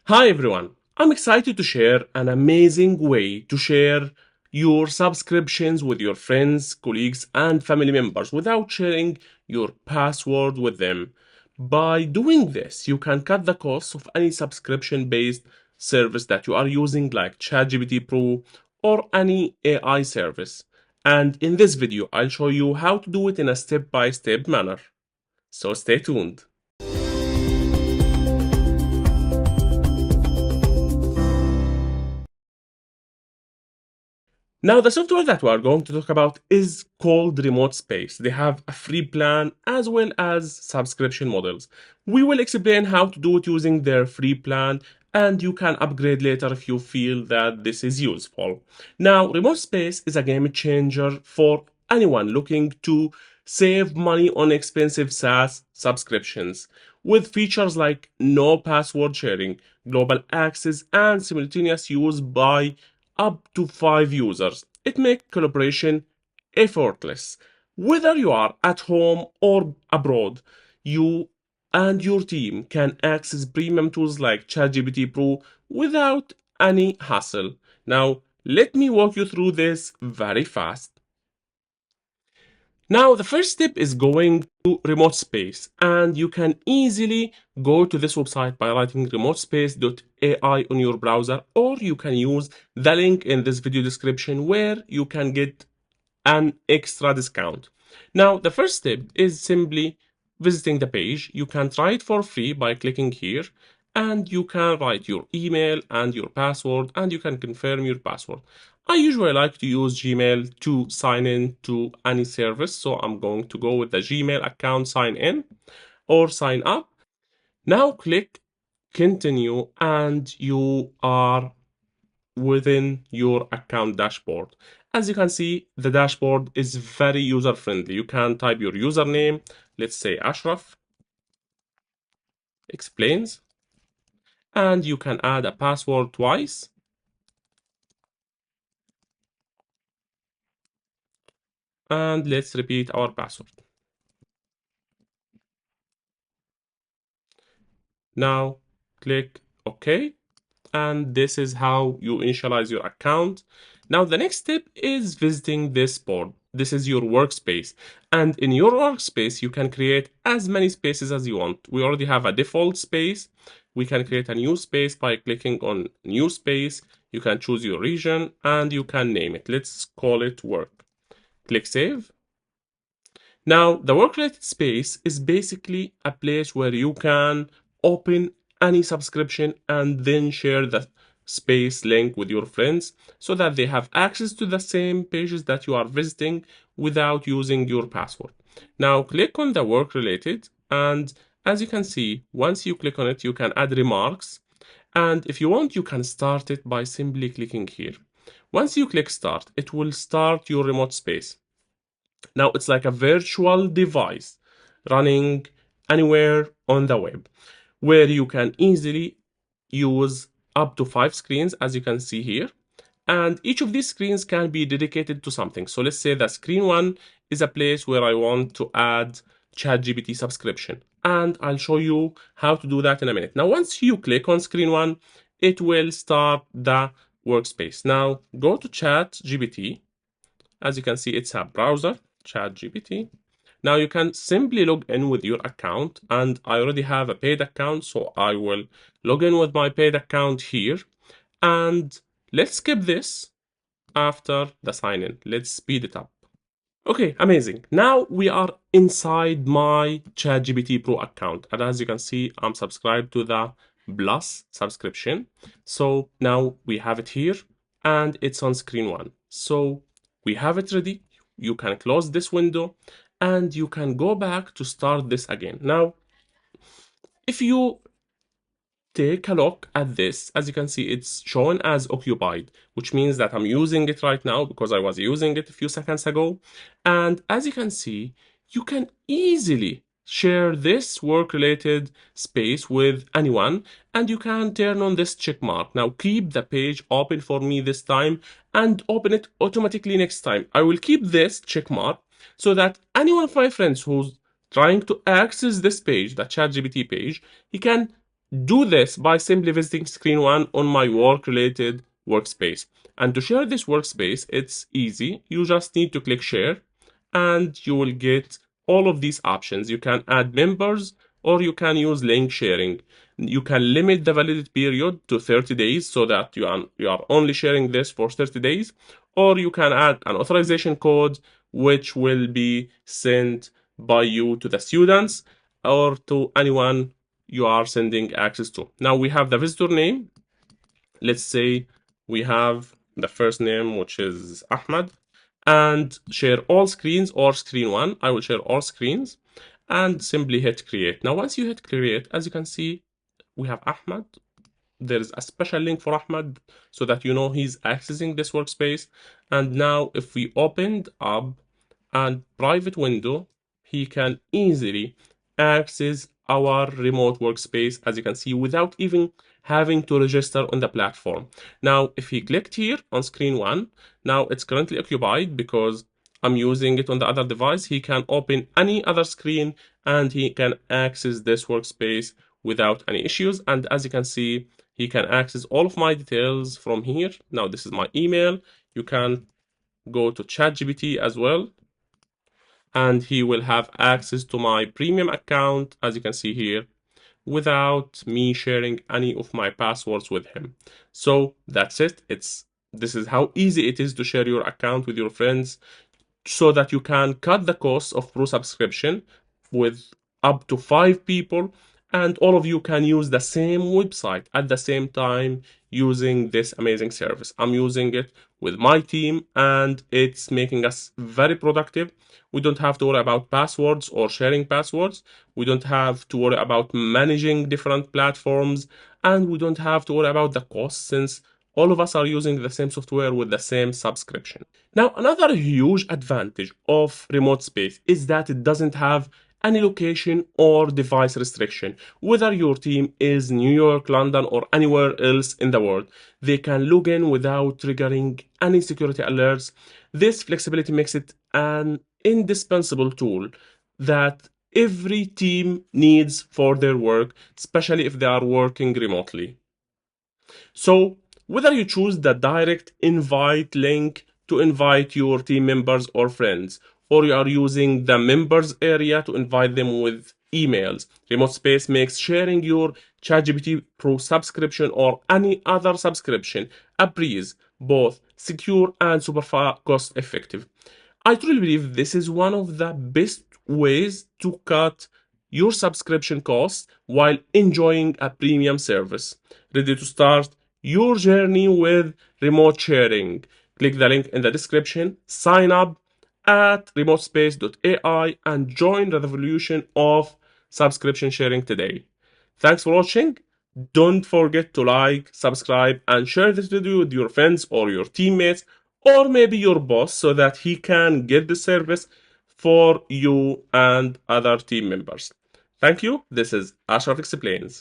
Hi everyone, I'm excited to share an amazing way to share your subscriptions with your friends, colleagues, and family members without sharing your password with them. By doing this, you can cut the cost of any subscription-based service that you are using like ChatGPT Pro or any AI service. And in this video, I'll show you how to do it in a step-by-step manner. So stay tuned. Now, the software that we are going to talk about is called Remote Space. They have a free plan as well as subscription models. We will explain how to do it using their free plan, and you can upgrade later if you feel that this is useful. Now, Remote Space is a game changer for anyone looking to save money on expensive SaaS subscriptions. With features like no password sharing, global access, and simultaneous use by up to 5 users. It makes collaboration effortless. Whether you are at home or abroad, you and your team can access premium tools like ChatGPT Pro without any hassle. Now, let me walk you through this very fast. Now, the first step is going to remote space, and you can easily go to this website by writing remotespace.ai on your browser, or you can use the link in this video description where you can get an extra discount. Now, the first step is simply visiting the page. You can try it for free by clicking here, and you can write your email and your password, and you can confirm your password. I usually like to use Gmail to sign in to any service, so I'm going to go with the Gmail account sign in or sign up. Now click continue, and you are within your account dashboard. As you can see, the dashboard is very user friendly. You can type your username, let's say Ashraf, explains, and you can add a password twice. And let's repeat our password. Now click OK, and this is how you initialize your account. Now the next step is visiting this board. This is your workspace, and in your workspace you can create as many spaces as you want. We already have a default space. We can create a new space by clicking on new space. You can choose your region and you can name it. Let's call it work. Click save. Now, the work-related space is basically a place where you can open any subscription and then share the space link with your friends so that they have access to the same pages that you are visiting without using your password. Now, click on the work-related, and as you can see, once you click on it, you can add remarks. And if you want, you can start it by simply clicking here. Once you click start, it will start your remote space. Now it's like a virtual device running anywhere on the web where you can easily use up to 5 screens, as you can see here. And each of these screens can be dedicated to something. So let's say that screen 1 is a place where I want to add ChatGPT subscription. And I'll show you how to do that in a minute. Now, once you click on screen 1, it will start the workspace. Now, go to ChatGPT. As you can see, it's a browser, ChatGPT. Now you can simply log in with your account, and I already have a paid account, so I will log in with my paid account here. And let's skip this after the sign in. Let's speed it up. Okay, amazing. Now we are inside my ChatGPT Pro account. And as you can see, I'm subscribed to the Plus subscription. So now we have it here and it's on screen 1. So we have it ready. You can close this window and you can go back to start this again. Now, if you take a look at this, as you can see, it's shown as occupied, which means that I'm using it right now because I was using it a few seconds ago. And as you can see, you can easily share this work-related space with anyone, and you can turn on this check mark. Now keep the page open for me this time and open it automatically next time. I will keep this check mark so that anyone of my friends who's trying to access this page, the ChatGPT page, he can do this by simply visiting screen one on my work-related workspace. And to share this workspace, it's easy. You just need to click share and you will get all of these options. You can add members or you can use link sharing. You can limit the validity period to 30 days so that you are only sharing this for 30 days, or you can add an authorization code which will be sent by you to the students or to anyone you are sending access to. Now we have the visitor name. Let's say we have the first name, which is Ahmad, and share all screens or screen one. I will share all screens and simply hit create. Now, once you hit create, as you can see, we have Ahmad. There is a special link for Ahmad so that you know he's accessing this workspace. And now if we opened up a private window, he can easily access our remote workspace, as you can see, without even having to register on the platform. Now, if he clicked here on screen one, now it's currently occupied because I'm using it on the other device. He can open any other screen and he can access this workspace without any issues. And as you can see, he can access all of my details from here. Now, this is my email. You can go to ChatGPT as well, and he will have access to my premium account, as you can see here, without me sharing any of my passwords with him. So that's it. This is how easy it is to share your account with your friends so that you can cut the cost of pro subscription with up to 5 people, and all of you can use the same website at the same time using this amazing service. I'm using it with my team and it's making us very productive. We don't have to worry about passwords or sharing passwords. We don't have to worry about managing different platforms, and we don't have to worry about the cost since all of us are using the same software with the same subscription. Now, another huge advantage of remote space is that it doesn't have any location or device restriction. Whether your team is New York, London, or anywhere else in the world, they can log in without triggering any security alerts. This flexibility makes it an indispensable tool that every team needs for their work, especially if they are working remotely. So, whether you choose the direct invite link to invite your team members or friends, or you are using the members area to invite them with emails, Remote Space makes sharing your ChatGPT Pro subscription or any other subscription a breeze, both secure and super cost effective. I truly believe this is one of the best ways to cut your subscription costs while enjoying a premium service. Ready to start your journey with remote sharing? Click the link in the description, sign up at remotespace.ai, and join the revolution of subscription sharing today. Thanks for watching. Don't forget to like, subscribe, and share this video with your friends or your teammates, or maybe your boss, so that he can get the service for you and other team members. Thank you. This is Ashraf Explains.